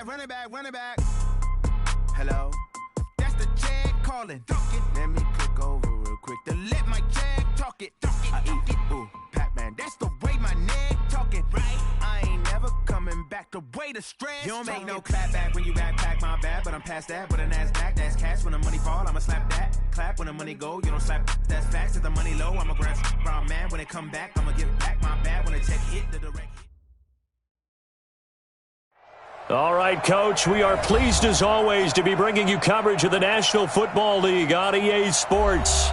run it back. Hello? That's the check calling. Let me click over real quick to let my check talk it. I eat it, ooh, Pac-Man. That's the way my neck talking. Right? I ain't never coming back the way the stress. You don't make no clap back when you backpack, my bad. But I'm past that with a NASDAQ. That's cash when the money fall, I'ma slap that. Clap when the money go, you don't slap. That's facts. If the money low, I'ma grab brown man. When it come back, I'ma give back my bad. When the check hit the direct hit. All right, Coach, we are pleased as always to be bringing you coverage of the National Football League on EA Sports.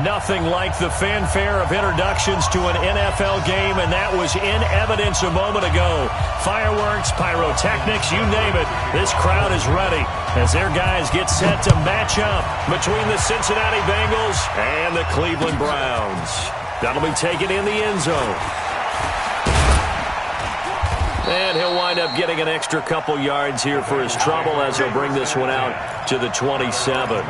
Nothing like the fanfare of introductions to an NFL game, and that was in evidence a moment ago. Fireworks, pyrotechnics, you name it. This crowd is ready as their guys get set to match up between the Cincinnati Bengals and the Cleveland Browns. That'll be taken in the end zone. And he'll wind up getting an extra couple yards here for his trouble as he'll bring this one out to the 27.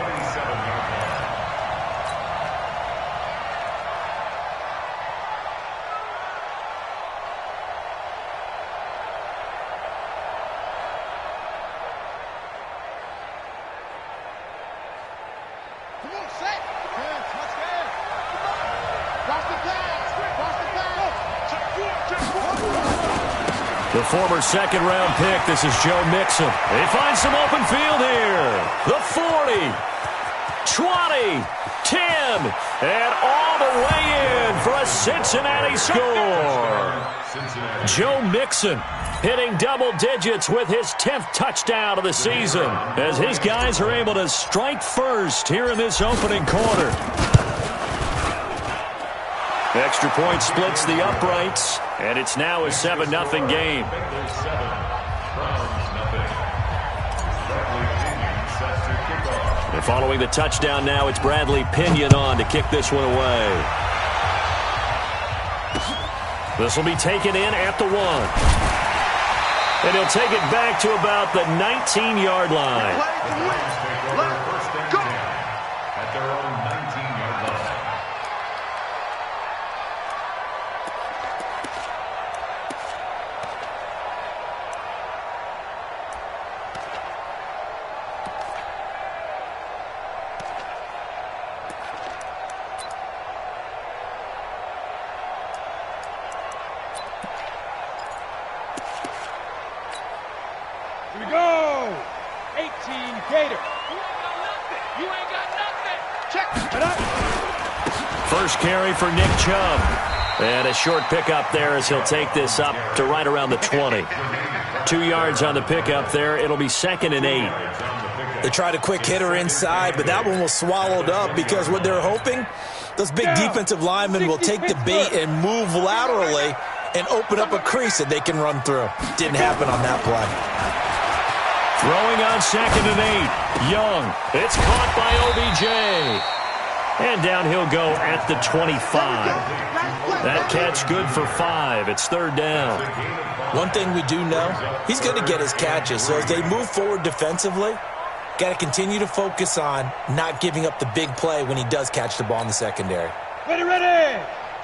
The former second-round pick, this is Joe Mixon. They find some open field here. The 40, 20, 10, and all the way in for a Cincinnati score. Joe Mixon hitting double digits with his 10th touchdown of the season as his guys are able to strike first here in this opening quarter. Extra point splits the uprights, and it's now a 7-0 game. And following the touchdown now, it's Bradley Pinion on to kick this one away. This will be taken in at the 1. And he'll take it back to about the 19-yard line. At their own 19-yard line. Here we go. 18 Gator. You ain't got nothing. Check it up. First carry for Nick Chubb. And a short pickup there as he'll take this up to right around the 20. 2 yards on the pickup there. It'll be 2nd and 8. They tried a quick hitter inside, but that one was swallowed up because what they're hoping, those big defensive linemen will take the bait and move laterally and open up a crease that they can run through. Didn't happen on that play. Throwing on 2nd and 8. Young. It's caught by OBJ. And down he'll go at the 25. That catch good for 5. It's 3rd down. One thing we do know, he's going to get his catches. So as they move forward defensively, got to continue to focus on not giving up the big play when he does catch the ball in the secondary. Ready, ready.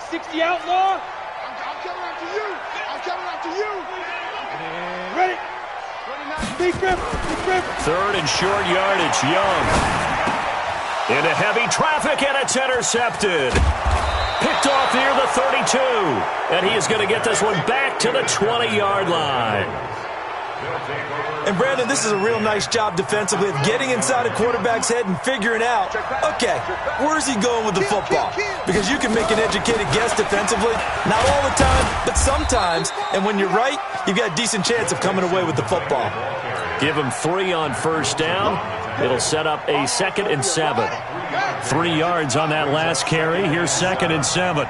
60 outlaw. I'm coming after you. I'm coming after you. And ready. Big grip. Big grip. 3rd and short yardage. Young. Into heavy traffic, and it's intercepted. Picked off near the 32. And he is going to get this one back to the 20-yard line. And, Brandon, this is a real nice job defensively of getting inside a quarterback's head and figuring out, okay, where's he going with the football? Because you can make an educated guess defensively, not all the time, but sometimes. And when you're right, you've got a decent chance of coming away with the football. Give him 3 on first down. It'll set up a 2nd and 7. 3 yards on that last carry. Here's 2nd and 7.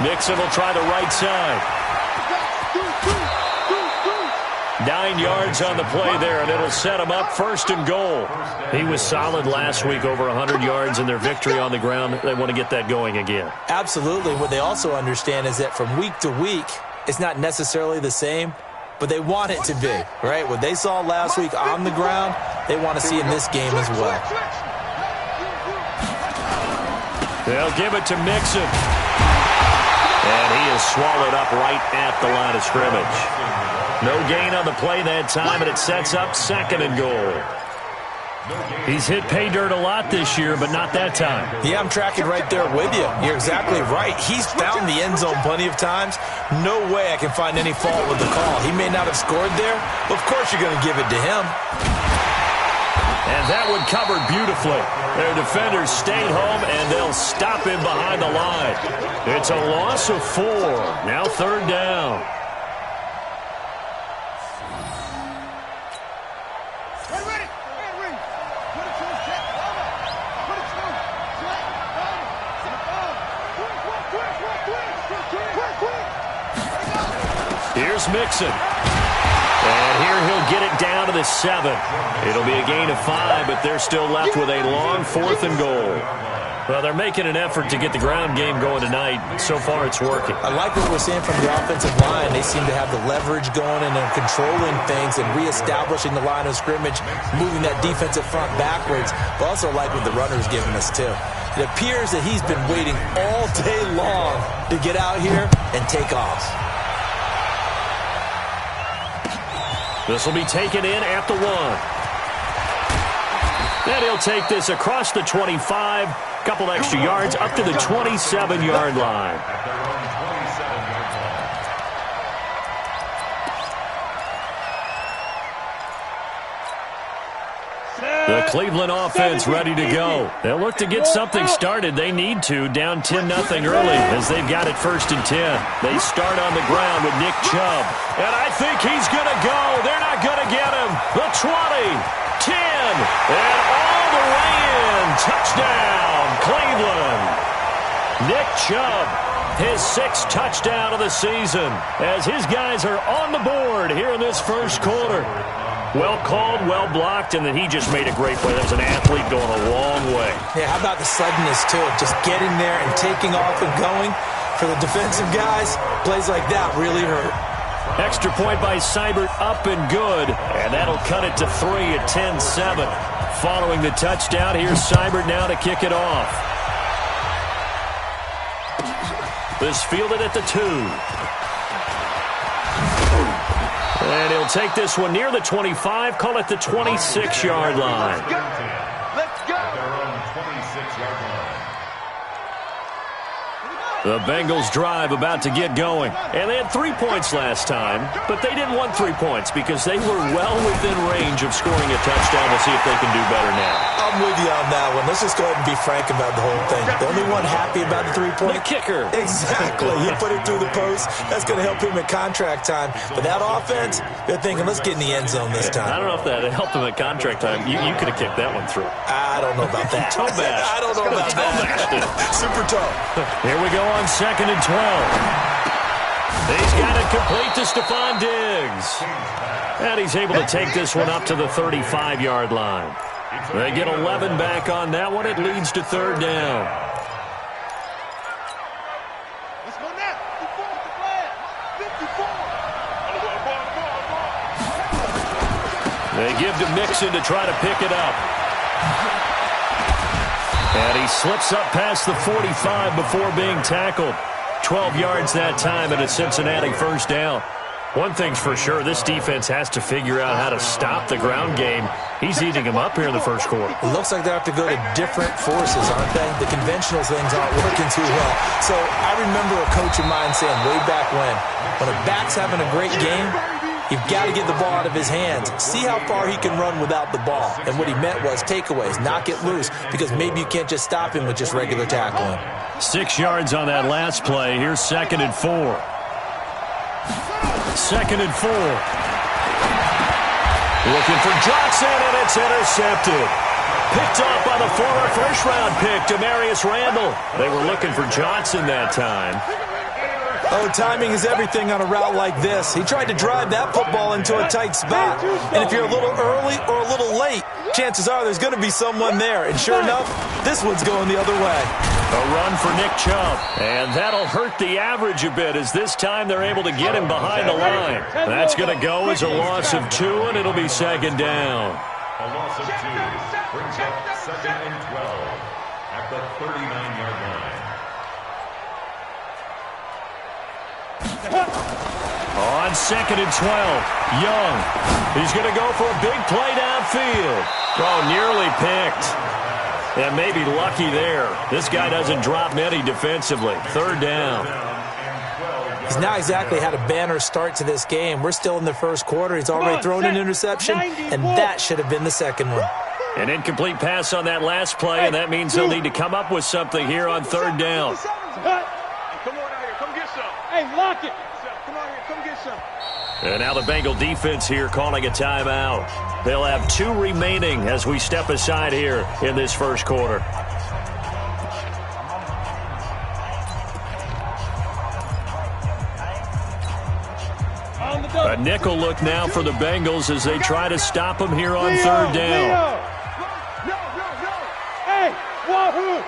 Mixon will try the right side. 9 yards on the play there, and it'll set him up 1st and goal. He was solid last week, over 100 yards in their victory on the ground. They want to get that going again. Absolutely. What they also understand is that from week to week, it's not necessarily the same, but they want it to be, right? What they saw last week on the ground, they want to see in this game as well. They'll give it to Mixon. And he is swallowed up right at the line of scrimmage. No gain on the play that time, and it sets up 2nd and goal. He's hit pay dirt a lot this year, but not that time. Yeah, I'm tracking right there with you. You're exactly right. He's found the end zone plenty of times. No way I can find any fault with the call. He may not have scored there, but of course you're going to give it to him. And that one covered beautifully. Their defenders stayed home, and they'll stop him behind the line. It's a loss of 4. Now 3rd down. Here's Mixon. And here he'll get it down to the 7. It'll be a gain of 5, but they're still left with a long 4th and goal. Well, they're making an effort to get the ground game going tonight. So far, it's working. I like what we're seeing from the offensive line. They seem to have the leverage going, and they're controlling things and reestablishing the line of scrimmage, moving that defensive front backwards. But also like what the runner's giving us, too. It appears that he's been waiting all day long to get out here and take off. This will be taken in at the 1. Then he'll take this across the 25, couple extra yards up to the 27-yard line. The Cleveland offense ready to go. They'll look to get something started. They need to, down 10-0 early as they've got it 1st and 10. They start on the ground with Nick Chubb. And I think he's going to go. They're not going to get him. The 20, 10, and all the way in. Touchdown, Cleveland. Nick Chubb, his 6th touchdown of the season as his guys are on the board here in this first quarter. Well called, well blocked, and then he just made a great play. That was an athlete going a long way. Yeah, how about the suddenness, too? Just getting there and taking off and going. For the defensive guys, plays like that really hurt. Extra point by Seibert, up and good, and that'll cut it to 3 at 10-7. Following the touchdown, here's Seibert now to kick it off. This fielded at the 2. And he'll take this one near the 25, call it the 26-yard line. Let's go. The Bengals drive about to get going. And they had 3 points last time, but they didn't want 3 points because they were well within range of scoring a touchdown. We'll see if they can do better now. I'm with you on that one. Let's just go ahead and be frank about the whole thing. The only one happy about the 3-point. The kicker. Exactly. He put it through the post. That's going to help him at contract time. But that offense, they're thinking, let's get in the end zone this time. I don't know if that helped him at contract time. You could have kicked that one through. I don't know about that. Toe bash. I don't know about that. Super toe. Here we go on 2nd and 12. He's got it complete to Stephon Diggs. And he's able to take this one up to the 35-yard line. They get 11 back on that one. It leads to 3rd down. Let's go now. 54. They give to Mixon to try to pick it up. And he slips up past the 45 before being tackled. 12 yards that time, and a Cincinnati 1st down. One thing's for sure, this defense has to figure out how to stop the ground game. He's eating them up here in the first quarter. It looks like they have to go to different forces, aren't they? The conventional things aren't working too well. So I remember a coach of mine saying way back when a back's having a great game, you've got to get the ball out of his hands. See how far he can run without the ball. And what he meant was takeaways, knock it loose, because maybe you can't just stop him with just regular tackling. 6 yards on that last play. Here's 2nd and 4. 2nd and 4. Looking for Johnson, and it's intercepted. Picked off by the former first-round pick, Demarius Randall. They were looking for Johnson that time. Oh, timing is everything on a route like this. He tried to drive that football into a tight spot. And if you're a little early or a little late, chances are there's going to be someone there. And sure enough, this one's going the other way. A run for Nick Chubb. And that'll hurt the average a bit as this time they're able to get him behind the line. That's going to go as a loss of 2, and it'll be 2nd down. A loss of 2 brings up 2nd and 12 at the 39-yard line. On 2nd and 12, Young. He's going to go for a big play downfield. Oh, nearly picked. And maybe lucky there. This guy doesn't drop many defensively. 3rd down. He's not exactly had a banner start to this game. We're still in the first quarter. He's already thrown an interception, and that should have been the second one. An incomplete pass on that last play, and that means they'll need to come up with something here on 3rd down. Come on out here. Come get some. Hey, lock it. Come out here. Come get some. And now the Bengal defense here calling a timeout. They'll have 2 remaining as we step aside here in this first quarter. A nickel look now for the Bengals as they try to stop him here on 3rd down. No. Hey, wahoo!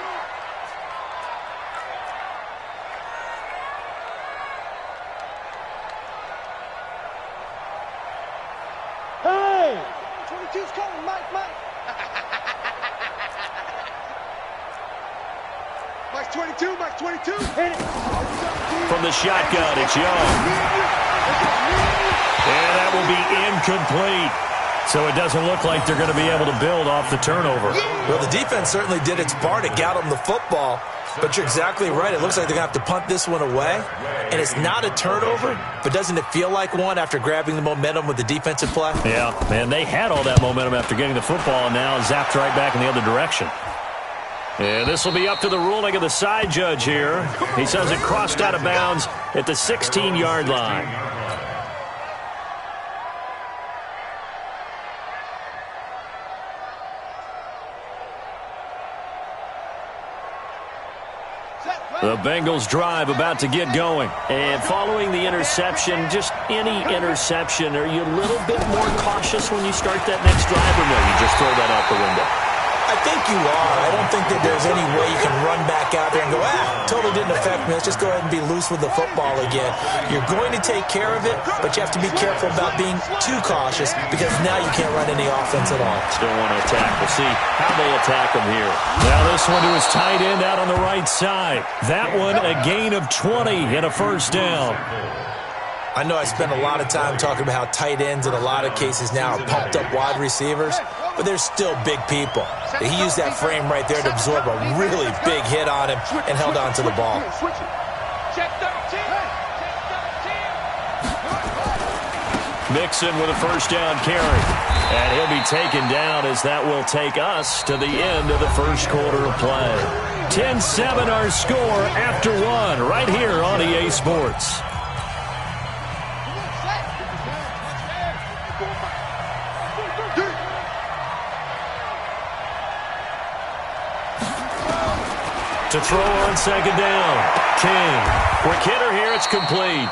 Hey! 22's coming, Mike. Mike's 22. Mike's 22. Hit it! From the shotgun, it's Young. And that will be incomplete. So it doesn't look like they're going to be able to build off the turnover. Well, the defense certainly did its part to get them the football. But you're exactly right. It looks like they're going to have to punt this one away. And it's not a turnover, but doesn't it feel like one after grabbing the momentum with the defensive play? Yeah, man, they had all that momentum after getting the football and now zapped right back in the other direction. And this will be up to the ruling of the side judge here. He says it crossed out of bounds at the 16-yard line. The Bengals drive about to get going. And following the interception, just any interception, are you a little bit more cautious when you start that next drive, or no, you just throw that out the window? I think you are. I don't think that there's any way you can run back out there and go, totally didn't affect me. Let's just go ahead and be loose with the football again. You're going to take care of it, but you have to be careful about being too cautious because now you can't run any offense at all. Still want to attack. We'll see how they attack him here. Now this one to his tight end out on the right side. That one a gain of 20 and a 1st down. I know I spend a lot of time talking about how tight ends in a lot of cases now are pumped up wide receivers, but they're still big people. He used that frame right there to absorb a really big hit on him and held on to the ball. Check 13. Mixon with a 1st down carry. And he'll be taken down as that will take us to the end of the first quarter of play. 10-7 our score after 1 right here on EA Sports. To throw on 2nd down. King. Quick hitter here. It's complete.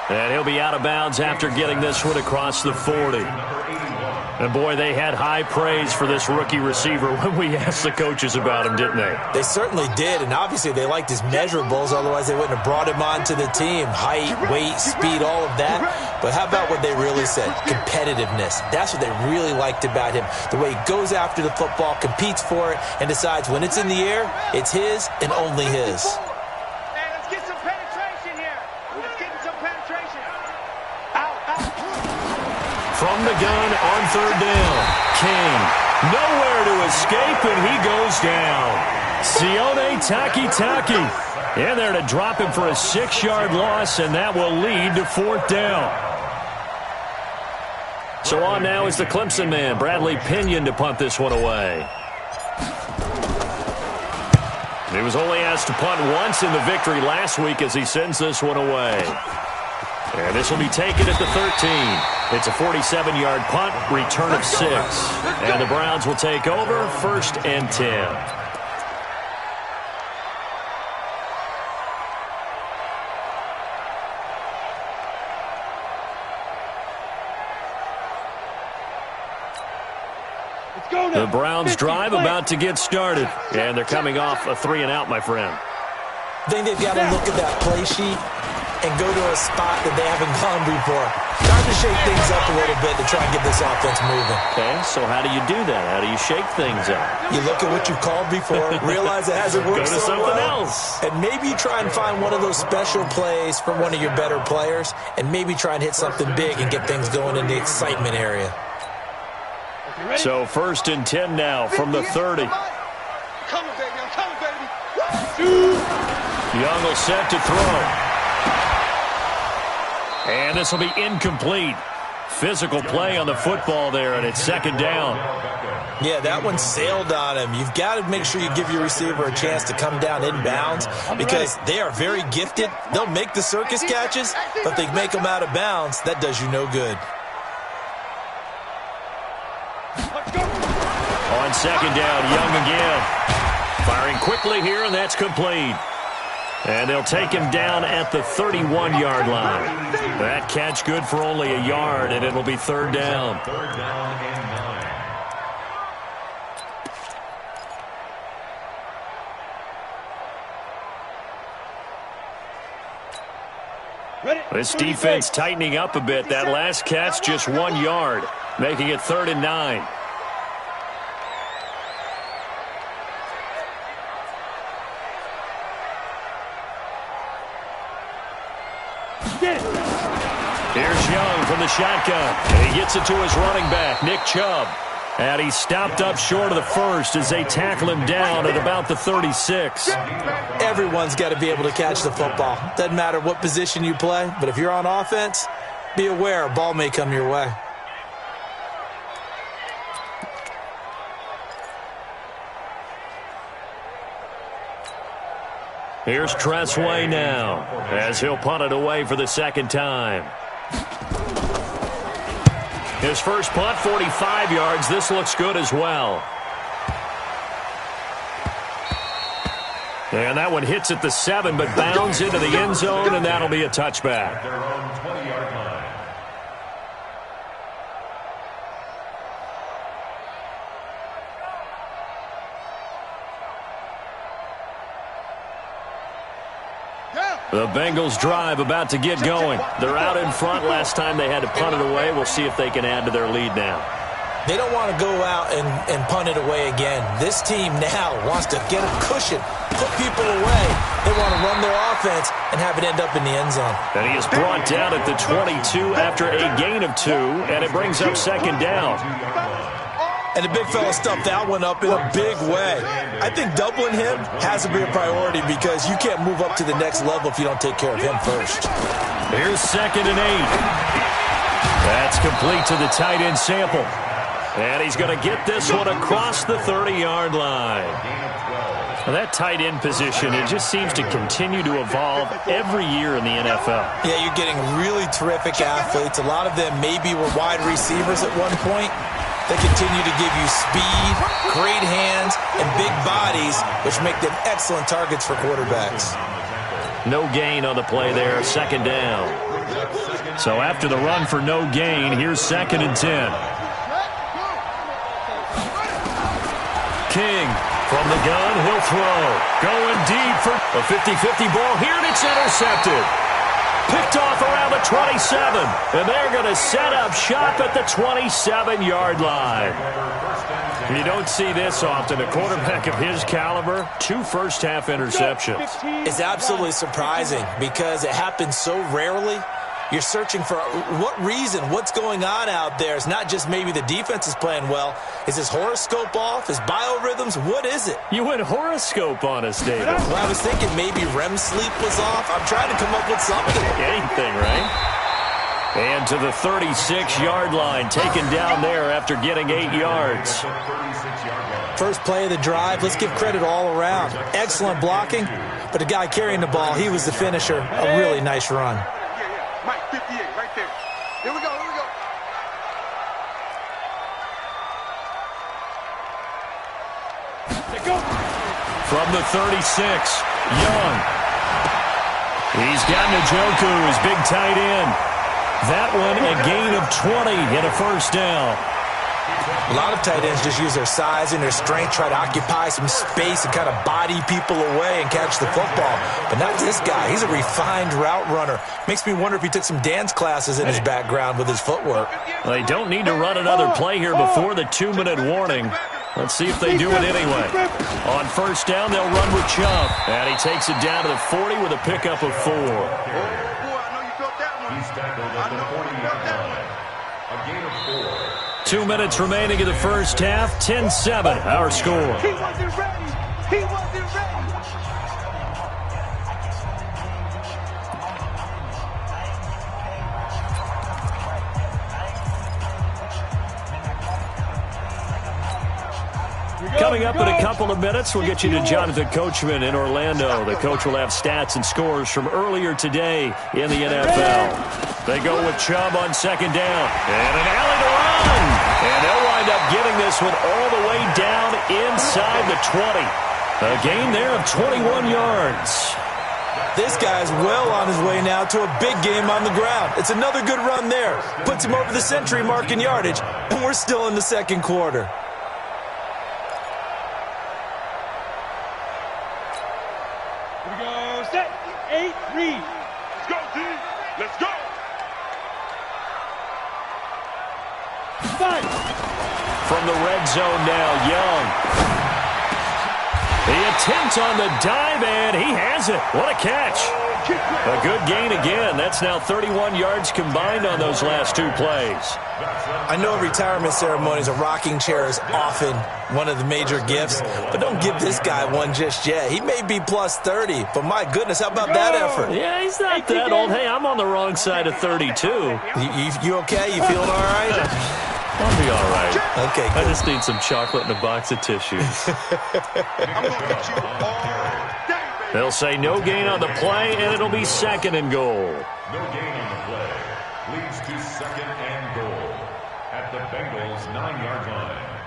And he'll be out of bounds after getting this one across the 40. And, boy, they had high praise for this rookie receiver when we asked the coaches about him, didn't they? They certainly did, and obviously they liked his measurables. Otherwise, they wouldn't have brought him onto the team. Height, weight, speed, all of that. But how about what they really said? Competitiveness. That's what they really liked about him. The way he goes after the football, competes for it, and decides when it's in the air, it's his and only his. Hey, let's get some penetration here. Let's get some penetration. From the gun on 3rd down. King. Nowhere to escape, and he goes down. Sione Takitaki in there to drop him for a 6-yard loss, and that will lead to 4th down. So on now is the Clemson man, Bradley Pinion, to punt this one away. He was only asked to punt once in the victory last week as he sends this one away. And this will be taken at the 13. It's a 47-yard punt, return of 6. And the Browns will take over, 1st and 10. The Browns drive about to get started. And they're coming off a 3-and-out, my friend. I think they've got to look at that play sheet and go to a spot that they haven't gone before. Time to shake things up a little bit to try and get this offense moving. Okay, so how do you do that? How do you shake things up? You look at what you've called before, realize it hasn't worked Go to so something well, else. and maybe you try and find one of those special plays from one of your better players, and maybe try and hit something big and get things going in the excitement area. So 1st and 10 now from the 30. I'm coming, baby. Young will set to throw. And this will be incomplete. Physical play on the football there, and it's 2nd down. Yeah, that one sailed on him. You've got to make sure you give your receiver a chance to come down inbounds because they are very gifted. They'll make the circus catches, but if they make them out of bounds, that does you no good. On 2nd down, Young again. Firing quickly here, and that's complete. And they'll take him down at the 31-yard line. That catch good for only a yard, and it'll be 3rd down. 3rd down and 9. This defense tightening up a bit. That last catch just 1 yard, making it 3rd and 9. Here's Young from the shotgun. And he gets it to his running back, Nick Chubb. And he's stopped up short of the first as they tackle him down at about the 36. Everyone's got to be able to catch the football. Doesn't matter what position you play, but if you're on offense, be aware a ball may come your way. Here's Tressway now as he'll punt it away for the 2nd time. His first punt, 45 yards. This looks good as well. And that one hits at the 7, but bounds into the end zone, and that'll be a touchback. Their own 20-yard line. The Bengals drive about to get going. They're out in front. Last time they had to punt it away. We'll see if they can add to their lead now. They don't want to go out and punt it away again. This team now wants to get a cushion, put people away. They want to run their offense and have it end up in the end zone. And he is brought down at the 22 after a gain of 2, and it brings up 2nd down. And the big fella stuffed that one up in a big way. I think doubling him has to be a priority because you can't move up to the next level if you don't take care of him first. Here's 2nd and 8. That's complete to the tight end Sample. And he's going to get this one across the 30-yard line. Well, that tight end position, it just seems to continue to evolve every year in the NFL. Yeah, you're getting really terrific athletes. A lot of them maybe were wide receivers at one point. They continue to give you speed, great hands, and big bodies, which make them excellent targets for quarterbacks. No gain on the play there, 2nd down. So after the run for no gain, here's 2nd and 10. King from the gun, he'll throw. Going deep for a 50-50 ball here, and it's intercepted. Picked off around the 27, and they're going to set up shop at the 27-yard line. You don't see this often. A quarterback of his caliber, 2 first-half interceptions. It's absolutely surprising because it happens so rarely. You're searching for what reason, what's going on out there. It's not just maybe the defense is playing well. Is his horoscope off? His biorhythms? What is it? You went horoscope on us, David. Well, I was thinking maybe REM sleep was off. I'm trying to come up with something. Anything, right? And to the 36-yard line, taken down there after getting 8 yards. First play of the drive. Let's give credit all around. Excellent blocking, but the guy carrying the ball, he was the finisher. A really nice run. Mike, 58, right there. Here we go, here we go. From the 36, Young. He's got Njoku, his big tight end. That one a gain of 20 and a first down. A lot of tight ends just use their size and their strength, try to occupy some space and kind of body people away and catch the football. But not this guy. He's a refined route runner. Makes me wonder if he took some dance classes in his background with his footwork. They don't need to run another play here before the 2-minute warning. Let's see if they do it anyway. On first down, they'll run with Chubb. And he takes it down to the 40 with a pickup of 4. He's tackled at the 40-yard line. A gain of 4. 2 minutes remaining in the first half. 10-7, our score. He wasn't ready. He wasn't ready. Coming up in a couple of minutes, we'll get you to Jonathan Coachman in Orlando. The coach will have stats and scores from earlier today in the NFL. They go with Chubb on second down. And an alley to run. And they'll wind up getting this one all the way down inside the 20. A gain there of 21 yards. This guy's well on his way now to a big game on the ground. It's another good run there. Puts him over the century mark in yardage, and we're still in the second quarter. Here we go. Set. 8, read. Let's go, D. Let's go. 5. From the red zone now, Young. The attempt on the dive, and he has it. What a catch. A good gain again. That's now 31 yards combined on those last 2 plays. I know retirement ceremonies, a rocking chair is often one of the major gifts, but don't give this guy one just yet. He may be plus 30, but my goodness, how about that effort? Yeah, he's not that old. Hey, I'm on the wrong side of 32. You okay? You feeling all right? I'll be all right. Okay, I good. just need some chocolate and a box of tissues. They'll say no gain on the play, and it'll be second and goal. No gain on the play. Leads to second and goal at the Bengals' 9-yard line.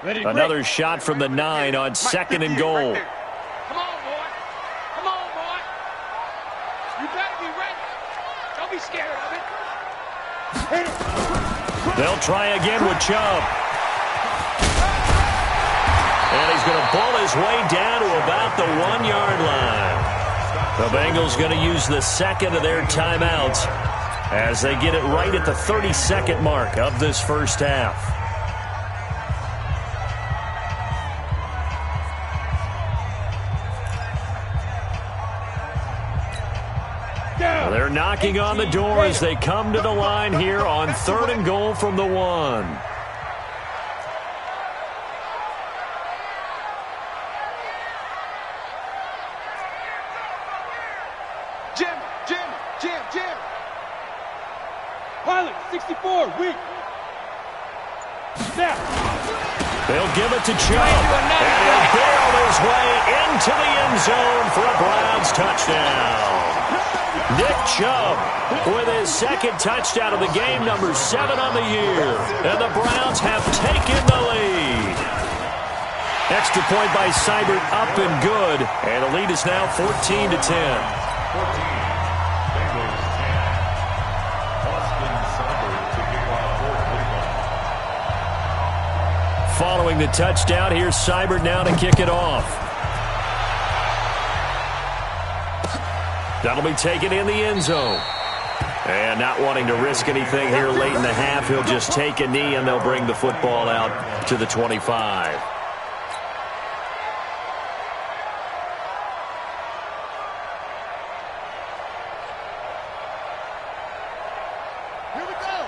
Ready, Another shot from the 9 on second and goal. Come on, boy. Come on, boy. You better be ready. Don't be scared of it. They'll try again with Chubb. And he's going to pull his way down to about the 1-yard line. The Bengals going to use the second of their timeouts as they get it right at the 30-second mark of this first half. They're knocking on the door as they come to the line here on third and goal from the 1. Jim. Pilot, 64, weak. Snap. They'll give it to Chubb. And he'll barrel his way into the end zone for a Browns touchdown. Nick Chubb with his second touchdown of the game, number 7 on the year. And the Browns have taken the lead. Extra point by Seibert up and good. And the lead is now 14-10. 14. Bengals 10. Austin Seibert to kick off for Cleveland. Following the touchdown, here's Seibert now to kick it off. That'll be taken in the end zone. And not wanting to risk anything here late in the half, he'll just take a knee and they'll bring the football out to the 25.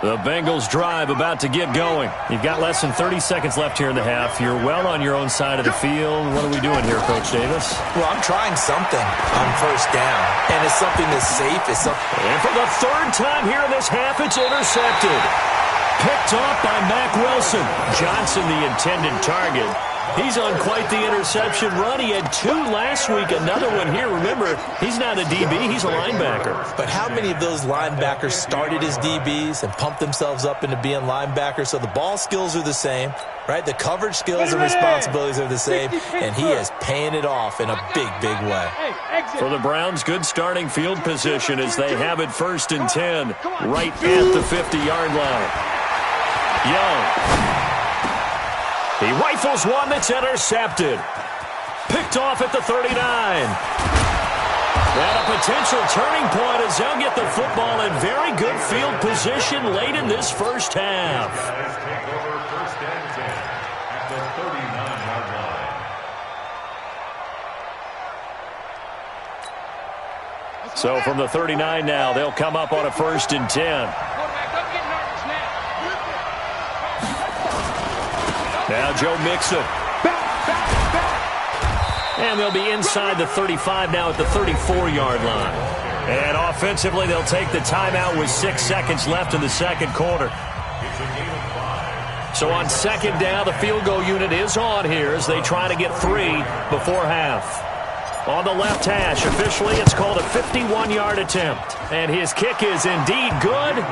The Bengals drive about to get going. You've got less than 30 seconds left here in the half. You're well on your own side of the field. What are we doing here, Coach Davis? Well, I'm trying something on first down, and it's something that's safe. And for the third time here in this half, it's intercepted. Picked off by Mack Wilson. Johnson, the intended target. He's on quite the interception run. He had 2 last week, another one here. Remember, he's not a DB, he's a linebacker. But how many of those linebackers started as DBs and pumped themselves up into being linebackers? So the ball skills are the same, right? The coverage skills and responsibilities are the same, and he is paying it off in a big, big way. For the Browns, good starting field position as they have it 1st and 10, right at the 50-yard line. Young. He rifles one that's intercepted. Picked off at the 39. And a potential turning point as they'll get the football in very good field position late in this first half. Take over 1st and 10 at the 39-yard line. So from the 39 now, they'll come up on a 1st and 10. Now Joe Mixon. And they'll be inside the 35 now at the 34-yard line. And offensively, they'll take the timeout with 6 seconds left in the second quarter. So on 2nd down, the field goal unit is on here as they try to get 3 before half. On the left hash, officially, it's called a 51-yard attempt. And his kick is indeed good.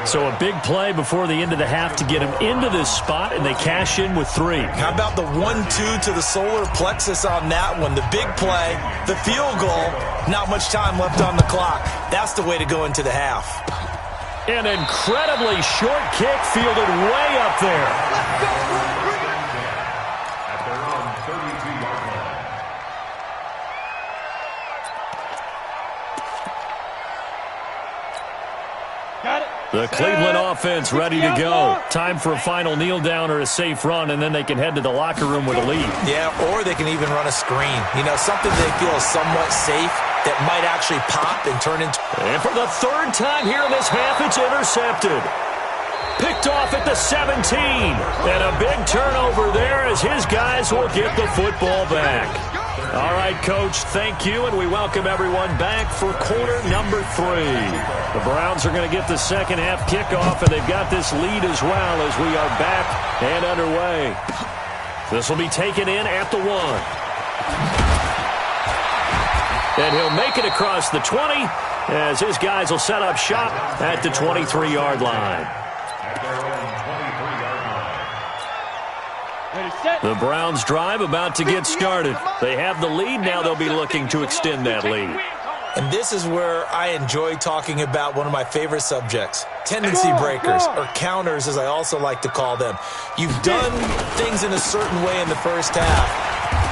So a big play before the end of the half to get him into this spot, and they cash in with 3. How about the 1-2 to the solar plexus on that one? The big play, the field goal, not much time left on the clock. That's the way to go into the half. An incredibly short kick fielded way up there. At their own 32-yard line. Got it. The Cleveland offense ready to go. Time for a final kneel down or a safe run, and then they can head to the locker room with a lead. Yeah, or they can even run a screen. You know, something they feel is somewhat safe that might actually pop and turn into... And for the 3rd time here in this half, it's intercepted. Picked off at the 17. And a big turnover there as his guys will get the football back. All right, Coach, thank you, and we welcome everyone back for quarter number 3. The Browns are going to get the second half kickoff, and they've got this lead as well as we are back and underway. This will be taken in at the 1. And he'll make it across the 20 as his guys will set up shop at the 23-yard line. At their own 23-yard line. Ready, set. The Browns drive about to get started. They have the lead. Now they'll be looking to extend that lead. And this is where I enjoy talking about one of my favorite subjects, tendency breakers, or counters as I also like to call them. You've done things in a certain way in the first half,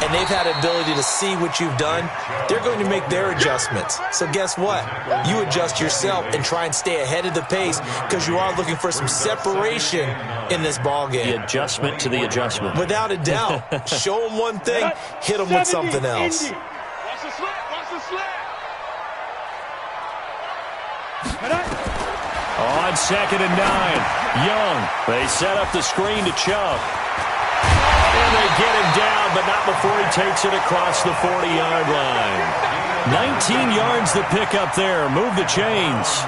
and they've had ability to see what you've done. They're going to make their adjustments. So guess what? You adjust yourself and try and stay ahead of the pace because you are looking for some separation in this ball game. The adjustment to the adjustment. Without a doubt. Show them one thing, hit them with something else. Watch the slip, watch the slip. On 2nd and 9, Young. They set up the screen to Chubb. And they get him down, but not before he takes it across the 40-yard line. 19 yards the pick up there. Move the chains.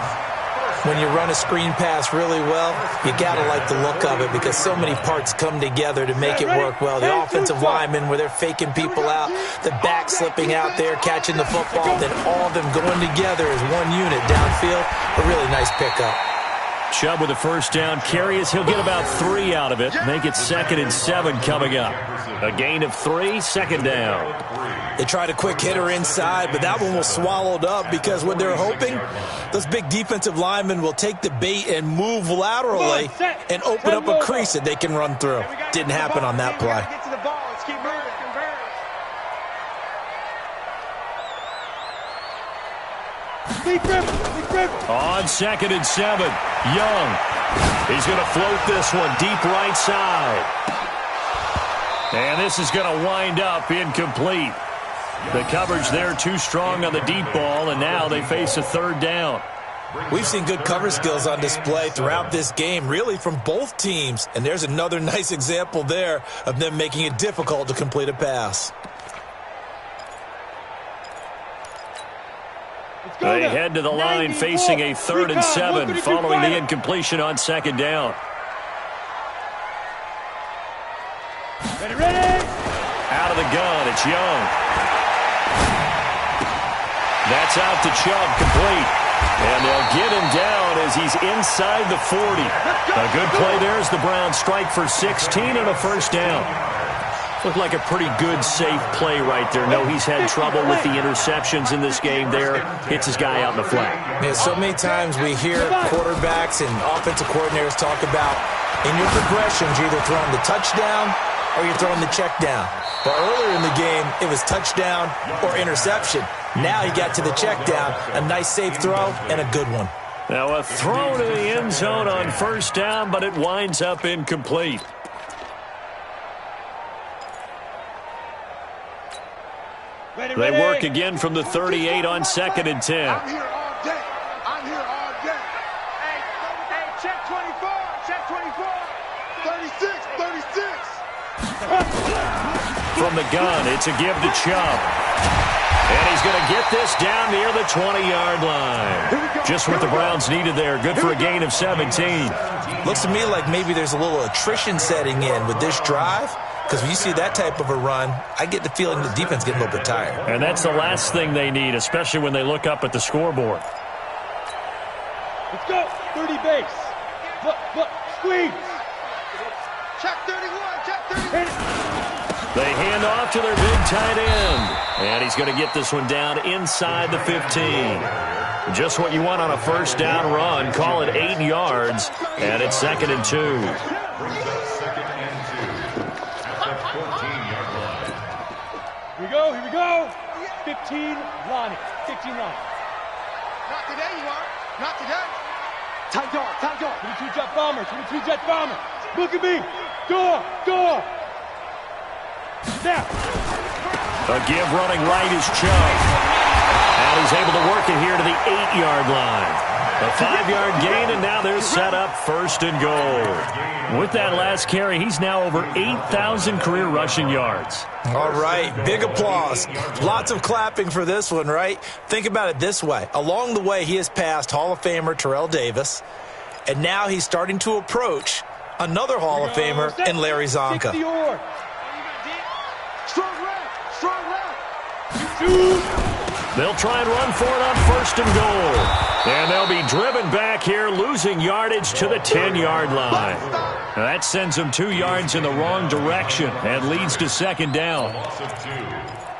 When you run a screen pass really well, you got to like the look of it because so many parts come together to make it work well. The offensive linemen, where they're faking people out, the back slipping out there, catching the football, then all of them going together as one unit downfield. A really nice pickup. Chubb with a first down carry as he'll get about 3 out of it. Make it 2nd and 7 coming up. A gain of 3, 2nd down. They tried a quick hitter inside, but that one was swallowed up because what they're hoping, those big defensive linemen will take the bait and move laterally and open up a crease that they can run through. Didn't happen on that play. Get to the ball. Let's keep moving. On 2nd and 7, Young. He's going to float this one deep right side. And this is going to wind up incomplete. The coverage there too strong on the deep ball, and now they face a 3rd down. We've seen good cover skills on display throughout this game, really from both teams. And there's another nice example there of them making it difficult to complete a pass. They head to the line facing a 3rd and 7 following the incompletion on 2nd down. Ready, ready. Out of the gun, it's Young. That's out to Chubb, complete. And they'll get him down as he's inside the 40. A good play there as the Browns strike for 16 and a first down. Looked like a pretty good, safe play right there. No, he's had trouble with the interceptions in this game there. Hits his guy out in the flat. Yeah, so many times we hear quarterbacks and offensive coordinators talk about in your progressions, you're either throwing the touchdown or you're throwing the check down. But earlier in the game, it was touchdown or interception. Now he got to the check down, a nice safe throw, and a good one. Now a throw to the end zone on first down, but it winds up incomplete. They work again from the 38 on 2nd and 10. I'm here all day. I'm here all day. Hey, check 24. Check 24. 36, 36. From the gun, it's a give to Chubb. And he's going to get this down near the 20-yard line. Just what the Browns needed there. Good for a gain of 17. Looks to me like maybe there's a little attrition setting in with this drive. Because when you see that type of a run, I get the feeling the defense getting a little bit tired. And that's the last thing they need, especially when they look up at the scoreboard. Let's go. 30 base. Look, squeeze. Check 31, check 31. They hand off to their big tight end. And he's going to get this one down inside the 15. Just what you want on a first down run. Call it 8 yards. And it's 2nd and 2. Here we go. 15 Lonnie. 15 Lonnie. Not today, you are. Not today. Tight dog. 22 jet bomber. 22 jet bomber. Look at me. Door. Now. A give running right is Chubb. And he's able to work it here to the 8-yard line. A 5-yard gain, and now they're set up 1st and goal. With that last carry, he's now over 8,000 career rushing yards. All right, big applause. Lots of clapping for this one, right? Think about it this way. Along the way, he has passed Hall of Famer Terrell Davis, and now he's starting to approach another Hall of Famer in Larry Zonka. Strong left. They'll try and run for it on 1st and goal. And they'll be driven back here, losing yardage to the 10-yard line. Now that sends them 2 yards in the wrong direction and leads to 2nd down. Loss of 2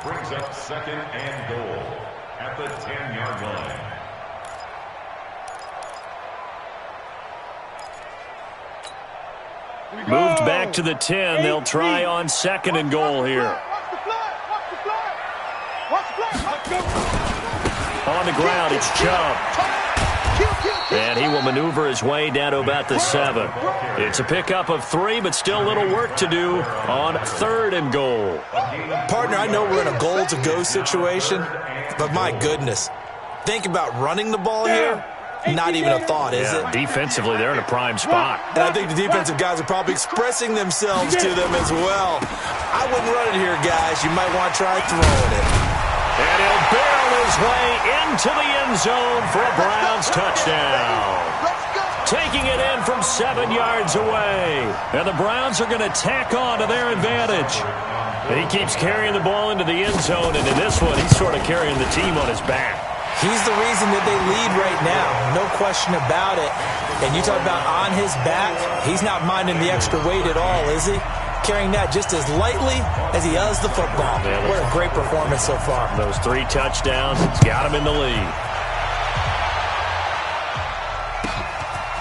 brings up 2nd and goal at the 10-yard line. Moved back to the 10. They'll try on 2nd and goal here. On the ground, it's Chubb. And he will maneuver his way down to about the 7. It's a pickup of 3, but still a little work to do on 3rd and goal. Partner, I know we're in a goal-to-go situation, but my goodness. Think about running the ball here. Not even a thought, is it? Defensively, they're in a prime spot. And I think the defensive guys are probably expressing themselves to them as well. I wouldn't run it here, guys. You might want to try throwing it. And he'll barrel his way into the end zone for a Browns touchdown. Taking it in from 7 yards away. And the Browns are going to tack on to their advantage. He keeps carrying the ball into the end zone, and in this one, he's sort of carrying the team on his back. He's the reason that they lead right now. No question about it. And you talk about on his back, he's not minding the extra weight at all, is he? Carrying that just as lightly as he does the football. Yeah, what a great performance so far. Those 3 touchdowns, it's got him in the lead.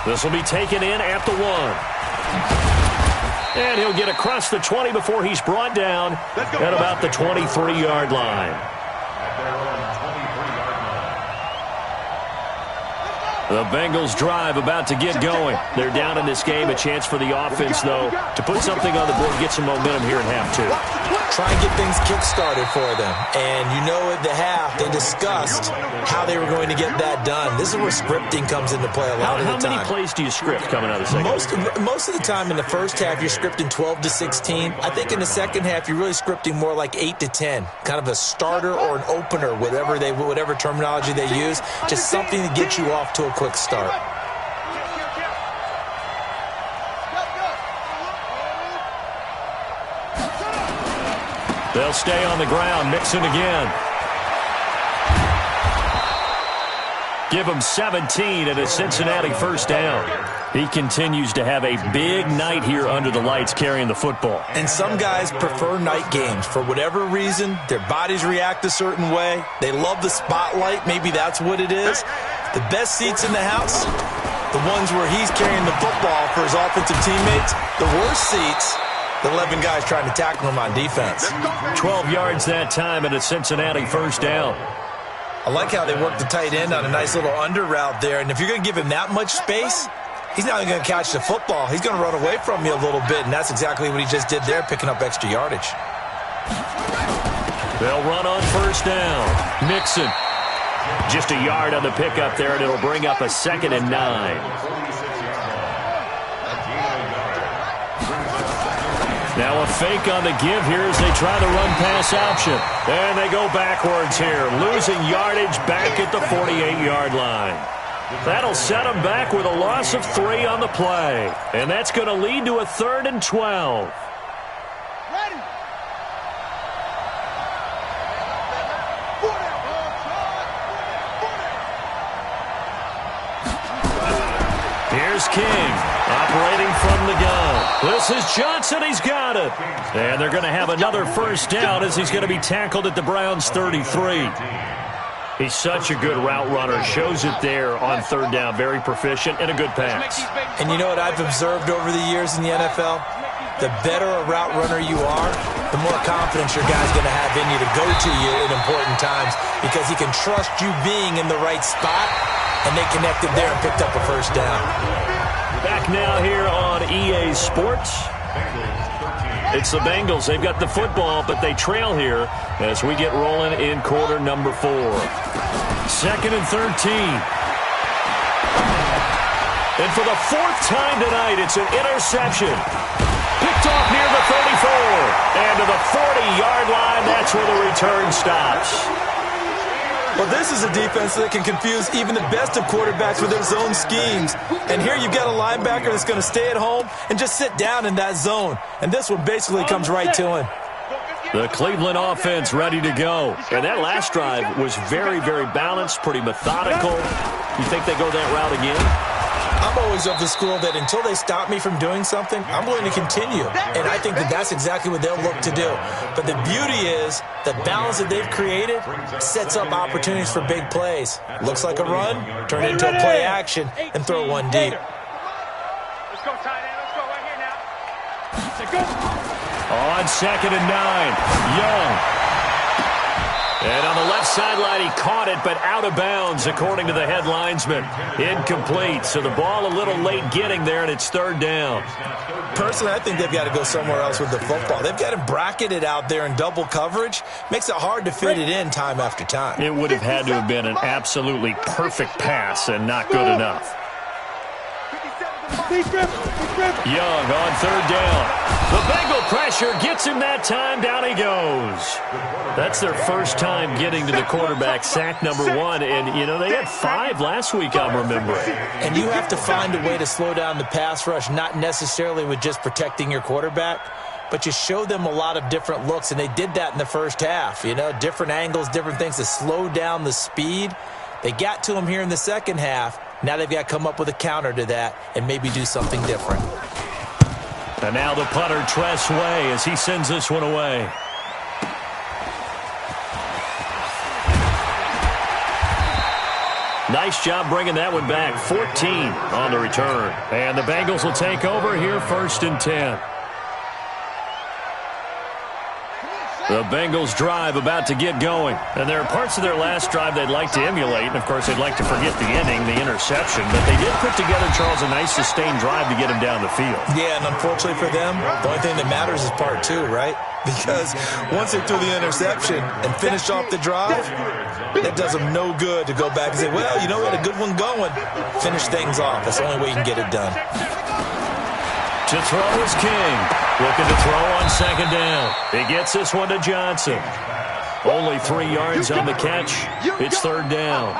This will be taken in at the 1. And he'll get across the 20 before he's brought down at about the 23-yard line. The Bengals drive about to get going. They're down in this game. A chance for the offense, though, to put something on the board, get some momentum here in half 2. Try and get things kick-started for them. And you know at the half, they discussed how they were going to get that done. This is where scripting comes into play a lot of the time. How many plays do you script coming out of the second? Most of the time in the first half, you're scripting 12 to 16. I think in the second half, you're really scripting more like 8 to 10. Kind of a starter or an opener, whatever terminology they use. Just something to get you off to a quick start. They'll stay on the ground. Mixon again. Give him 17 and a Cincinnati first down. He continues to have a big night here under the lights carrying the football. And some guys prefer night games. For whatever reason, their bodies react a certain way. They love the spotlight. Maybe that's what it is. The best seats in the house, the ones where he's carrying the football for his offensive teammates. The worst seats, the 11 guys trying to tackle him on defense. 12 yards that time and a Cincinnati first down. I like how they work the tight end on a nice little under route there. And if you're going to give him that much space, he's not even going to catch the football. He's going to run away from you a little bit, and that's exactly what he just did there, picking up extra yardage. They'll run on first down. Mixon. Just a yard on the pickup there, and it'll bring up a 2nd and 9. Now a fake on the give here as they try the run-pass option. And they go backwards here, losing yardage back at the 48-yard line. That'll set them back with a loss of 3 on the play. And that's going to lead to a 3rd and 12. Ready. Here's King, operating from the gun. This is Johnson. He's got it. And they're going to have another first down as he's going to be tackled at the Browns' 33. He's such a good route runner. Shows it there on 3rd down. Very proficient and a good pass. And you know what I've observed over the years in the NFL? The better a route runner you are, the more confidence your guy's going to have in you to go to you in important times because he can trust you being in the right spot. And they connected there and picked up a first down. Back now here on EA Sports. It's the Bengals. They've got the football, but they trail here as we get rolling in quarter number 4. 2nd and 13. And for the 4th time tonight, it's an interception. Picked off near the 34. And to the 40-yard line, that's where the return stops. Well, this is a defense that can confuse even the best of quarterbacks with their zone schemes. And here you've got a linebacker that's going to stay at home and just sit down in that zone. And this one basically comes right to him. The Cleveland offense ready to go. And that last drive was very, very balanced, pretty methodical. You think they go that route again? I'm always of the school that until they stop me from doing something, I'm willing to continue. And I think that that's exactly what they'll look to do. But the beauty is the balance that they've created sets up opportunities for big plays. Looks like a run, turn it into a play action, and throw one deep. Let's go, tight end. Let's go right here now. On 2nd and 9, Young. And on the left sideline, he caught it, but out of bounds, according to the head linesman. Incomplete, so the ball a little late getting there, and it's 3rd down. Personally, I think they've got to go somewhere else with the football. They've got him bracketed out there in double coverage. Makes it hard to fit it in time after time. It would have had to have been an absolutely perfect pass and not good enough. Young on 3rd down. The Bengal pressure gets him that time. Down he goes. That's their first time getting to the quarterback, sack number 1. And, you know, they had 5 last week, I'm remembering. And you have to find a way to slow down the pass rush, not necessarily with just protecting your quarterback, but you show them a lot of different looks, and they did that in the first half. You know, different angles, different things to slow down the speed. They got to him here in the second half. Now they've got to come up with a counter to that and maybe do something different. And now the punter, Tress Way, as he sends this one away. Nice job bringing that one back. 14 on the return. And the Bengals will take over here 1st and 10. The Bengals drive about to get going. And there are parts of their last drive they'd like to emulate. And, of course, they'd like to forget the ending, the interception. But they did put together, Charles, a nice sustained drive to get him down the field. Yeah, and unfortunately for them, the only thing that matters is part 2, right? Because once they threw the interception and finished off the drive, that does them no good to go back and say, well, you know, we had a good one going. Finish things off. That's the only way you can get it done. To throw is King. Looking to throw on 2nd down. He gets this one to Johnson. Only 3 yards on the catch. It's third down.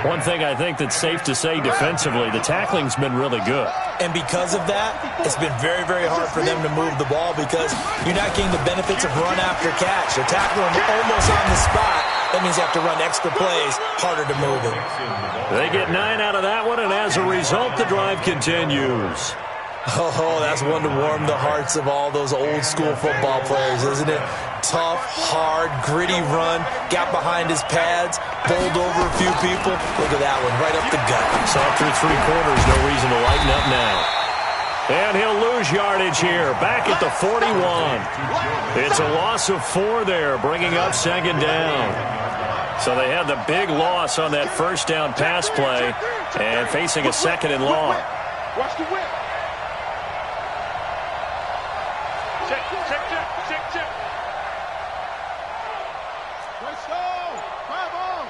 One thing I think that's safe to say defensively, the tackling's been really good. And because of that, it's been very, very hard for them to move the ball because you're not getting the benefits of run after catch. They're tackling almost on the spot. That means you have to run extra plays, harder to move it. They get 9 out of that one, and as a result, the drive continues. Oh, that's one to warm the hearts of all those old-school football players, isn't it? Tough, hard, gritty run, got behind his pads, bowled over a few people. Look at that one, right up the gut. Saw through 3 quarters, no reason to lighten up now. And he'll lose yardage here, back at the 41. It's a loss of 4 there, bringing up second down. So they had the big loss on that first down pass play and facing a second and long. Watch the whip. Check. Let's go. 5-0.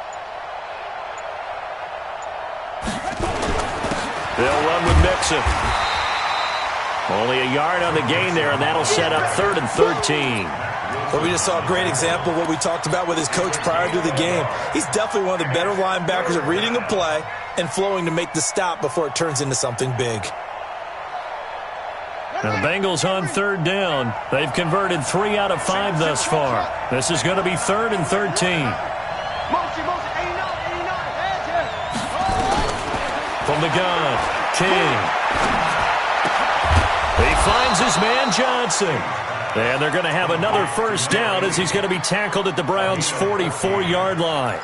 They'll run with Mixon. Only a yard on the gain there, and that'll set up 3rd and 13. Well, we just saw a great example of what we talked about with his coach prior to the game. He's definitely one of the better linebackers at reading a play and flowing to make the stop before it turns into something big. Now the Bengals on 3rd down. They've converted 3 out of 5 thus far. This is going to be 3rd and 13. From the gun, King. He finds his man Johnson. And they're going to have another first down as he's going to be tackled at the Browns' 44-yard line.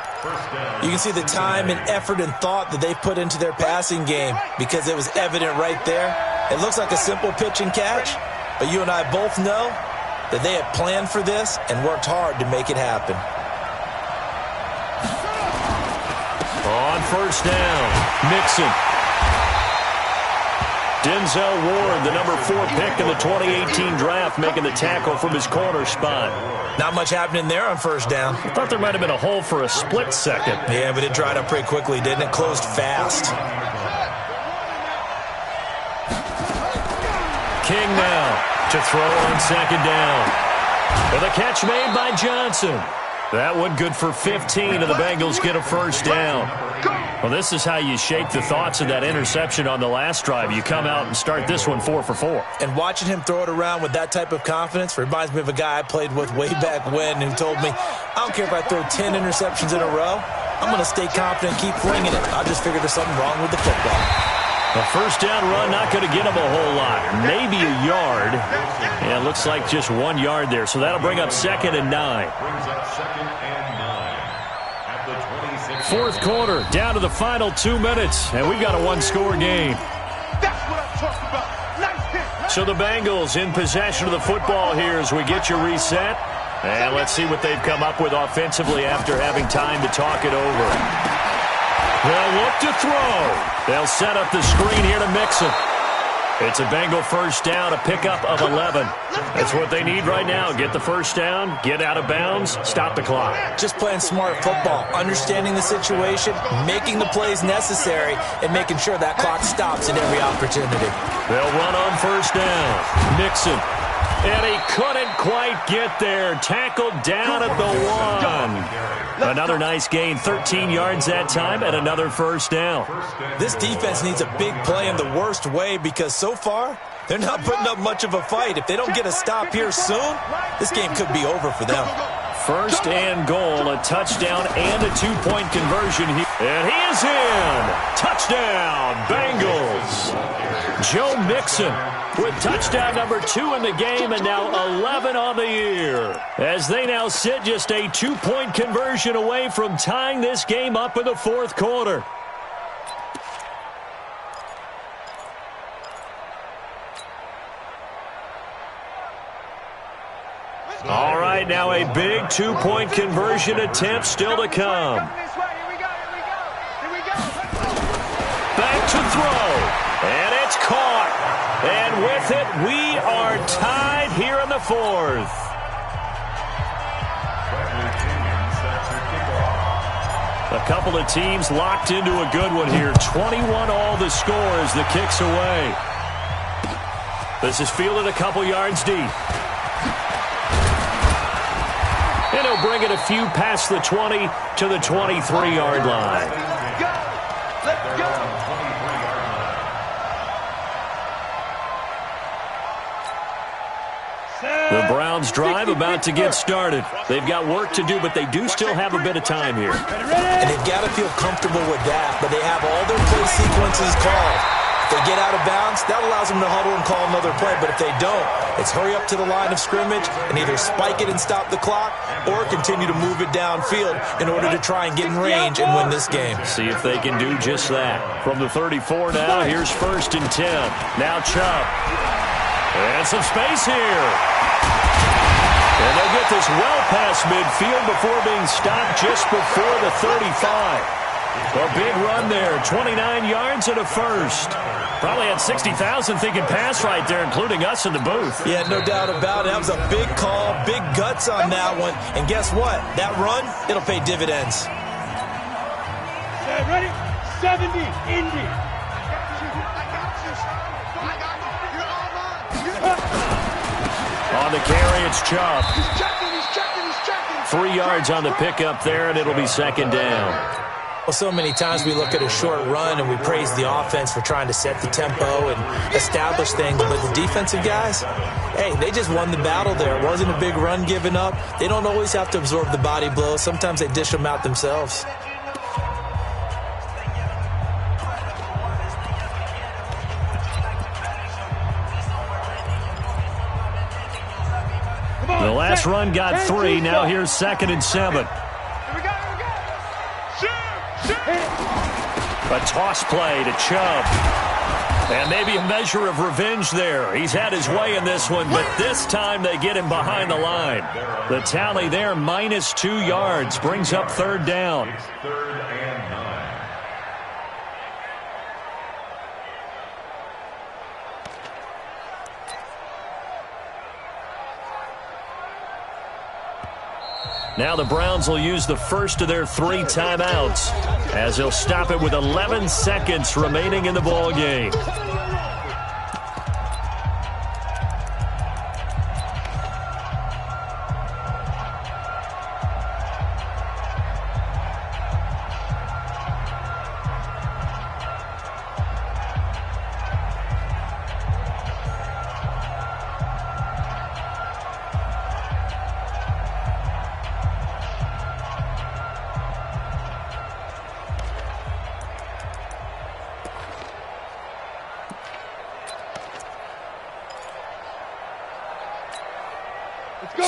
You can see the time and effort and thought that they put into their passing game because it was evident right there. It looks like a simple pitch and catch, but you and I both know that they had planned for this and worked hard to make it happen. On first down, Mixon. Denzel Ward, the number 4 pick in the 2018 draft, making the tackle from his corner spot. Not much happening there on first down. I thought there might have been a hole for a split second. Yeah, but it dried up pretty quickly, didn't it? Closed fast. King now to throw on second down. With a catch made by Johnson. That one good for 15, and the Bengals get a first down. Well, this is how you shake the thoughts of that interception on the last drive. You come out and start this one 4 for 4. And watching him throw it around with that type of confidence reminds me of a guy I played with way back when who told me, I don't care if I throw 10 interceptions in a row. I'm going to stay confident and keep flinging it. I just figured there's something wrong with the football. A first down run, not going to get him a whole lot. Maybe a yard. Yeah, it looks like just 1 yard there. So that'll bring up 2nd and 9. Brings up 2nd and 9 at the 26. 4th quarter, down to the final 2 minutes. And we've got a 1-score game. That's what I'm talking about. Nice hit. So the Bengals in possession of the football here as we get you reset. And let's see what they've come up with offensively after having time to talk it over. They'll look to throw. They'll set up the screen here to Mixon. It's a Bengal first down, a pickup of 11. That's what they need right now. Get the first down, get out of bounds, stop the clock. Just playing smart football, understanding the situation, making the plays necessary, and making sure that clock stops at every opportunity. They'll run on first down. Mixon. And he couldn't quite get there. Tackled down at the 1. Another nice gain, 13 yards that time, and another first down. This defense needs a big play in the worst way because so far, they're not putting up much of a fight. If they don't get a stop here soon, this game could be over for them. First and goal, a touchdown and a 2-point conversion here. And he is in. Touchdown, Bengals. Joe Mixon with touchdown number 2 in the game and now 11 on the year. As they now sit just a 2-point conversion away from tying this game up in the 4th quarter. All right, now a big 2-point conversion attempt still to come. Back to throw, and it's caught. And with it, we are tied here in the 4th. A couple of teams locked into a good one here. 21 all the score as the kick's away. This is fielded a couple yards deep. And he'll bring it a few past the 20 to the 23-yard line. Let's go. The Browns drive about to get started. They've got work to do, but they do still have a bit of time here. And they've got to feel comfortable with that, but they have all their play sequences called. If they get out of bounds, that allows them to huddle and call another play. But if they don't, it's hurry up to the line of scrimmage and either spike it and stop the clock or continue to move it downfield in order to try and get in range and win this game. See if they can do just that. From the 34 now, here's 1st and 10. Now Chubb. And some space here. And they'll get this well past midfield before being stopped just before the 35. A big run there, 29 yards and a first. Probably had 60,000 thinking pass right there, including us in the booth. Yeah, no doubt about it. That was a big call, big guts on that one. And guess what? That run, it'll pay dividends. Ready? 70, Indy. On the carry, it's Chubb. He's checking. 3 yards on the pickup there, and it'll be 2nd down. Well, so many times we look at a short run and we praise the offense for trying to set the tempo and establish things, but the defensive guys, hey, they just won the battle there. It wasn't a big run given up. They don't always have to absorb the body blows. Sometimes they dish them out themselves. The last run got 3. Now here's 2nd and 7. A toss play to Chubb. And maybe a measure of revenge there. He's had his way in this one, but this time they get him behind the line. The tally there, minus 2 yards, brings up 3rd down. It's 3rd and 9. Now the Browns will use the first of their 3 timeouts as they'll stop it with 11 seconds remaining in the ball game.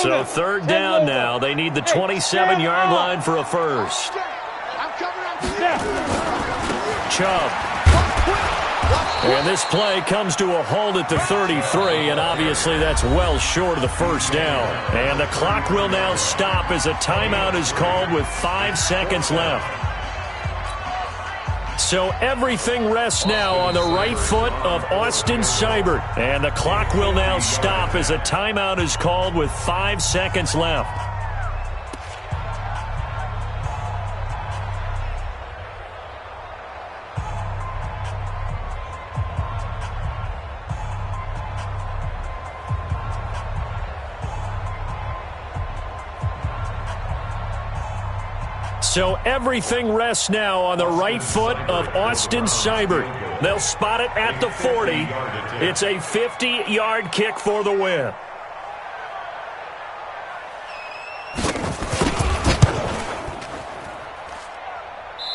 So 3rd down now. They need the 27-yard line for a first. Chubb. And this play comes to a halt at the 33, and obviously that's well short of the 1st down. And the clock will now stop as a timeout is called with 5 seconds left. So everything rests now on the right foot of Austin Seibert. And the clock will now stop as a timeout is called with 5 seconds left. So everything rests now on the right foot of Austin Seibert. They'll spot it at the 40. It's a 50-yard kick for the win.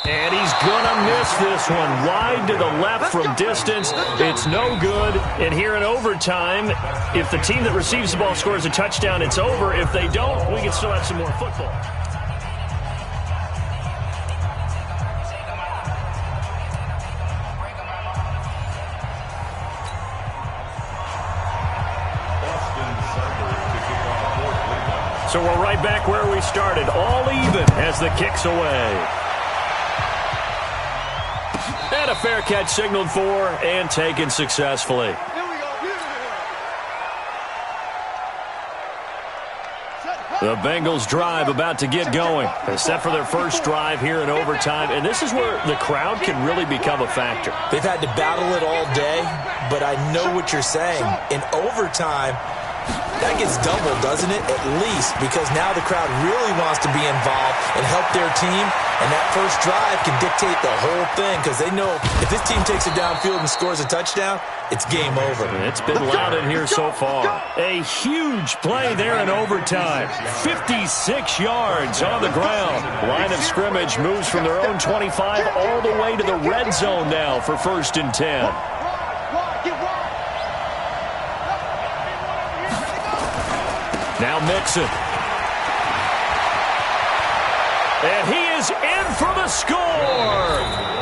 And he's going to miss this one. Wide to the left from distance. It's no good. And here in overtime, if the team that receives the ball scores a touchdown, it's over. If they don't, we can still have some more football. So we're right back where we started, all even as the kick's away. And a fair catch signaled for and taken successfully. The Bengals drive about to get going. They're set for their first drive here in overtime, and this is where the crowd can really become a factor. They've had to battle it all day, but I know what you're saying. In overtime, That gets doubled, doesn't it? At least, because now the crowd really wants to be involved and help their team, and that first drive can dictate the whole thing because they know if this team takes it downfield and scores a touchdown, it's game over. It's been loud in here so far. A huge play there in overtime. 56 yards on the ground. Line of scrimmage moves from their own 25 all the way to the red zone now for 1st and 10. Now Mixon. And he is in for the score.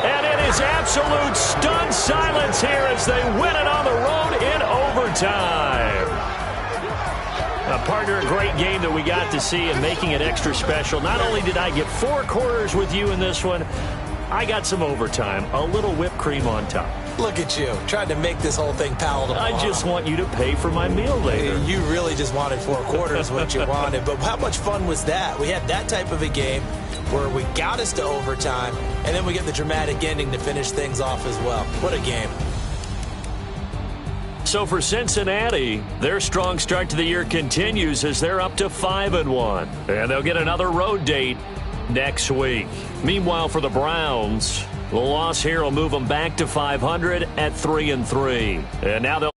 And it is absolute stunned silence here as they win it on the road in overtime. Partner, a great game that we got to see and making it extra special. Not only did I get 4 quarters with you in this one, I got some overtime, a little whipped cream on top. Look at you, trying to make this whole thing palatable. I just want you to pay for my meal later. You really just wanted 4 quarters, what you wanted. But how much fun was that? We had that type of a game where we got us to overtime, and then we get the dramatic ending to finish things off as well. What a game. So for Cincinnati, their strong start to the year continues as they're up to 5-1. And they'll get another road date next week. Meanwhile, for the Browns, the loss here will move them back to 500 at 3-3. And now they'll